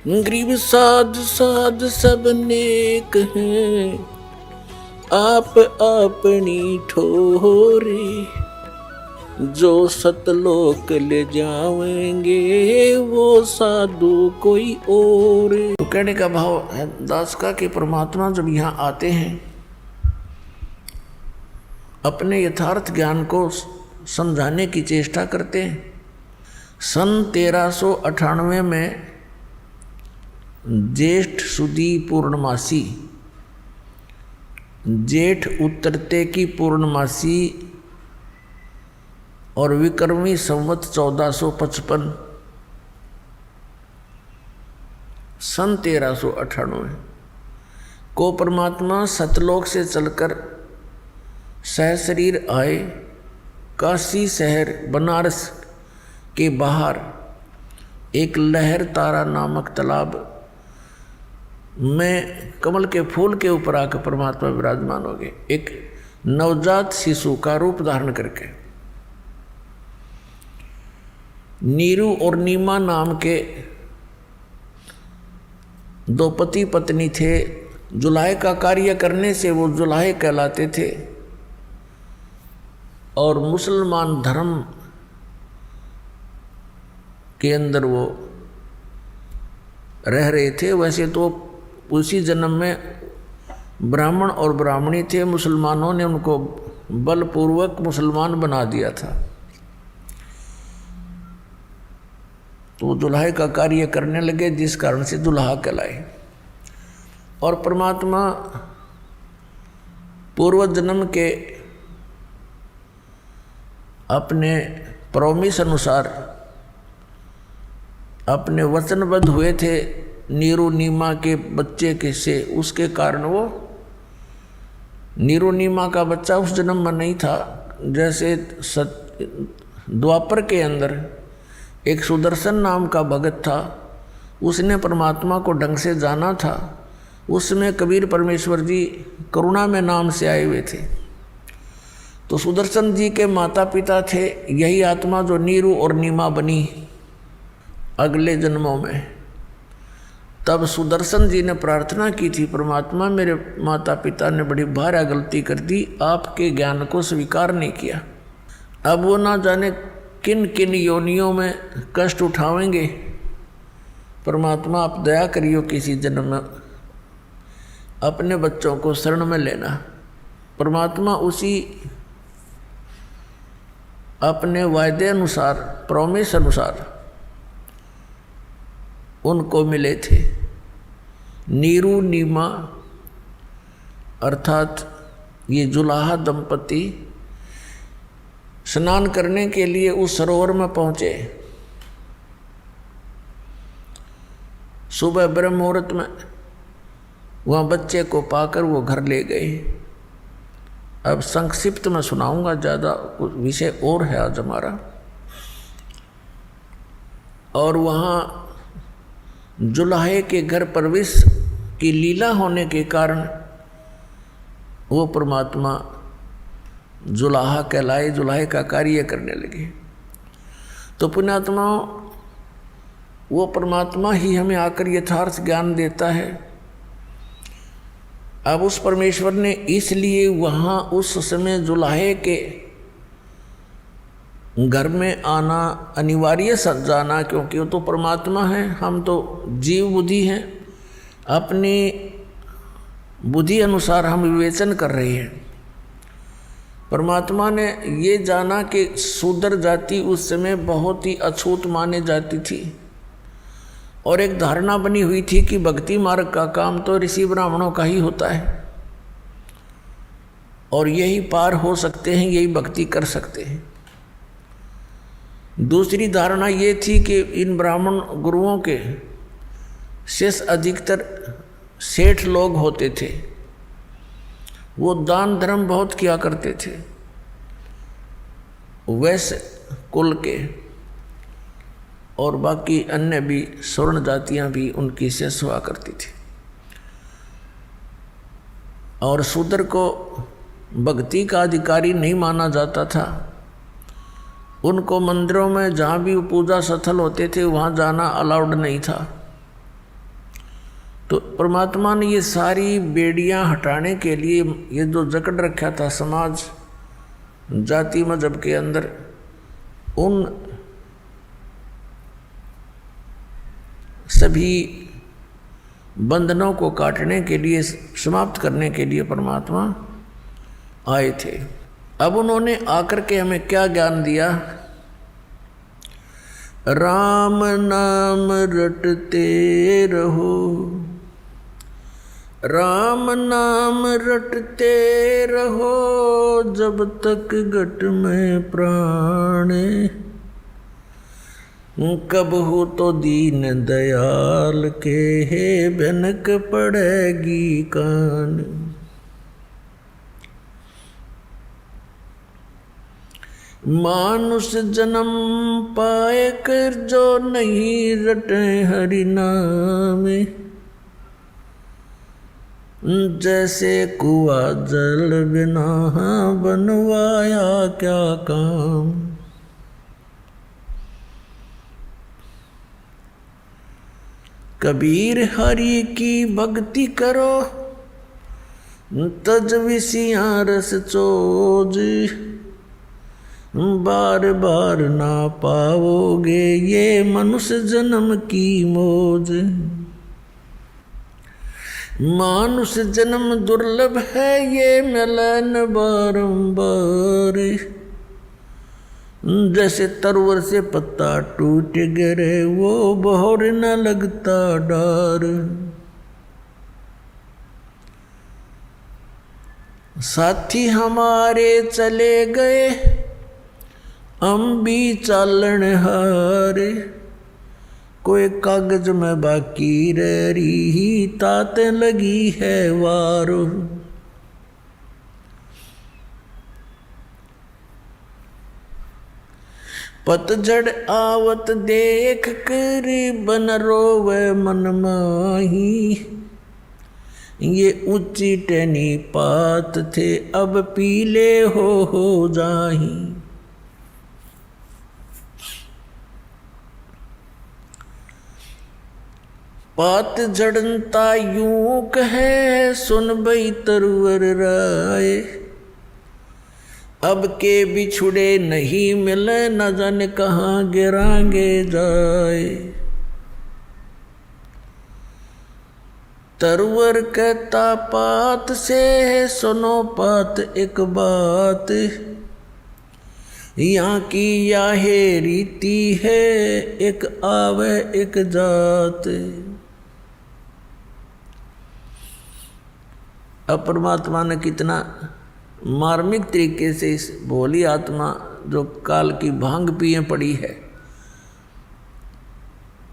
गरीब साध साध सब नेक हैं, आप अपनी ठोरे, जो सतलोक ले जाएंगे वो साधु कोई और। तो कहने का भाव है दास का कि परमात्मा जब यहाँ आते हैं अपने यथार्थ ज्ञान को समझाने की चेष्टा करते हैं। सन 1398 में ज्येष्ठ सुदी पूर्णमासी, जेठ उतरते की पूर्णमासी और विक्रमी संवत 1455 सन 1398 को परमात्मा सतलोक से चलकर सहशरीर आए। काशी शहर बनारस के बाहर एक लहर तारा नामक तालाब में कमल के फूल के ऊपर आकर परमात्मा विराजमान हो गए, एक नवजात शिशु का रूप धारण करके। नीरू और नीमा नाम के दो पति पत्नी थे। जुलाहे का कार्य करने से वो जुलाहे कहलाते थे और मुसलमान धर्म के अंदर वो रह रहे थे। वैसे तो उसी जन्म में ब्राह्मण और ब्राह्मणी थे, मुसलमानों ने उनको बलपूर्वक मुसलमान बना दिया था। तो दुल्हा का कार्य करने लगे, जिस कारण से दुल्हा कहलाए। और परमात्मा पूर्व जन्म के अपने प्रॉमिस अनुसार अपने वचनबद्ध हुए थे नीरू नीमा के बच्चे के से, उसके कारण वो नीरू नीमा का बच्चा उस जन्म में नहीं था। जैसे द्वापर के अंदर एक सुदर्शन नाम का भगत था, उसने परमात्मा को ढंग से जाना था। उसमें कबीर परमेश्वर जी करुणा में नाम से आए हुए थे। तो सुदर्शन जी के माता पिता थे यही आत्मा जो नीरू और नीमा बनी अगले जन्मों में। तब सुदर्शन जी ने प्रार्थना की थी, परमात्मा मेरे माता पिता ने बड़ी भारी गलती कर दी, आपके ज्ञान को स्वीकार नहीं किया। अब वो ना जाने किन किन योनियों में कष्ट उठावेंगे। परमात्मा आप दया करियो, किसी जन्म में अपने बच्चों को शरण में लेना। परमात्मा उसी अपने वायदे अनुसार, प्रॉमिस अनुसार उनको मिले थे। नीरू नीमा अर्थात ये जुलाहा दंपति स्नान करने के लिए उस सरोवर में पहुंचे। सुबह ब्रह्म मुहूर्त में वहाँ बच्चे को पाकर वो घर ले गए। अब संक्षिप्त में सुनाऊंगा, ज़्यादा विषय और है आज हमारा। और वहाँ जुलाहे के घर प्रवेश की लीला होने के कारण वो परमात्मा जुलाहा कहलाए, जुलाहे का कार्य करने लगे। तो पुण्यात्माओं, वो परमात्मा ही हमें आकर यथार्थ ज्ञान देता है। अब उस परमेश्वर ने इसलिए वहाँ उस समय जुलाहे के घर में आना अनिवार्य जाना, क्योंकि वो तो परमात्मा है, हम तो जीव बुद्धि हैं। अपनी बुद्धि अनुसार हम विवेचन कर रहे हैं। परमात्मा ने ये जाना कि शूद्र जाति उस समय बहुत ही अछूत माने जाती थी और एक धारणा बनी हुई थी कि भक्ति मार्ग का काम तो ऋषि ब्राह्मणों का ही होता है और यही पार हो सकते हैं, यही भक्ति कर सकते हैं। दूसरी धारणा ये थी कि इन ब्राह्मण गुरुओं के शेष अधिकतर सेठ लोग होते थे, वो दान धर्म बहुत किया करते थे, वैश्य कुल के, और बाकी अन्य भी स्वर्ण जातियां भी उनकी शेष हुआ करती थी। और शूद्र को भक्ति का अधिकारी नहीं माना जाता था। उनको मंदिरों में जहाँ भी पूजा स्थल होते थे वहाँ जाना अलाउड नहीं था। तो परमात्मा ने ये सारी बेड़ियां हटाने के लिए, ये जो जकड़ रखा था समाज जाति मजहब के अंदर, उन सभी बंधनों को काटने के लिए, समाप्त करने के लिए परमात्मा आए थे। अब उन्होंने आकर के हमें क्या ज्ञान दिया? राम नाम रटते रहो, राम नाम रटते रहो, जब तक घट में प्राण, कब हो तो दीन दयाल के भनक पड़ेगी कान। मानुष जन्म पाए कर जो नहीं रटे हरि नाम, जैसे कुआ जल बिना बनवाया क्या काम। कबीर हरि की भक्ति करो, तज विषियाँ रस चोज, बार बार ना पाओगे ये मनुष्य जन्म की मौज। मानुष जन्म दुर्लभ है ये मिलन बारंबार, जैसे तरवर से पत्ता टूट गिरे वो बहोर न लगता डार। साथी हमारे चले गए हम भी चालन हारे, कोई कागज में बाकी रह रही ताते लगी है वारो। पतझड़ आवत देख कर बन रोवे मन माही, ये ऊंची टहनी पात थे अब पीले हो जाही। पात झड़नता यूं कहे सुन बई तरवर राय, अब के बिछुड़े नहीं मिले न जाने कहाँ गिरांगे जाए। तरवर कहता पात से सुनो पात एक बात, यहाँ की याहे रीति है एक आवे एक जात। अब परमात्मा ने कितना मार्मिक तरीके से इस भोली आत्मा जो काल की भांग पिए पड़ी है,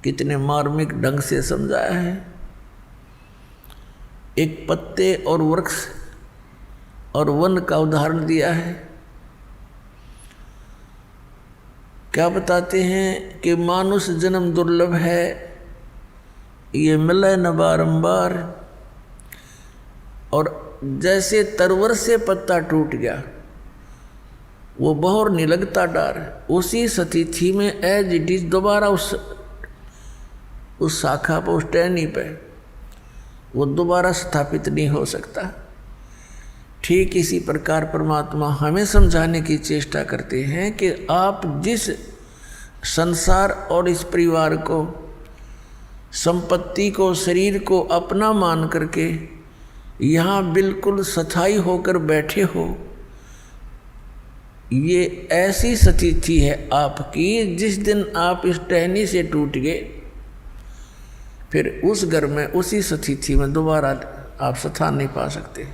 कितने मार्मिक ढंग से समझाया है। एक पत्ते और वृक्ष और वन का उदाहरण दिया है। क्या बताते हैं कि मानुष जन्म दुर्लभ है, ये मिले न बारंबार। और जैसे तरवर से पत्ता टूट गया वो बहोर नहीं लगता डार, उसी स्थिति में एज इट इज दोबारा उस शाखा पर, उस टहनी पे वो दोबारा स्थापित नहीं हो सकता। ठीक इसी प्रकार परमात्मा हमें समझाने की चेष्टा करते हैं कि आप जिस संसार और इस परिवार को, संपत्ति को, शरीर को अपना मान करके यहाँ बिल्कुल स्थायी होकर बैठे हो, ये ऐसी स्थिति है आपकी, जिस दिन आप इस टहनी से टूट गए फिर उस घर में, उसी स्थिति में दोबारा आप स्थान नहीं पा सकते।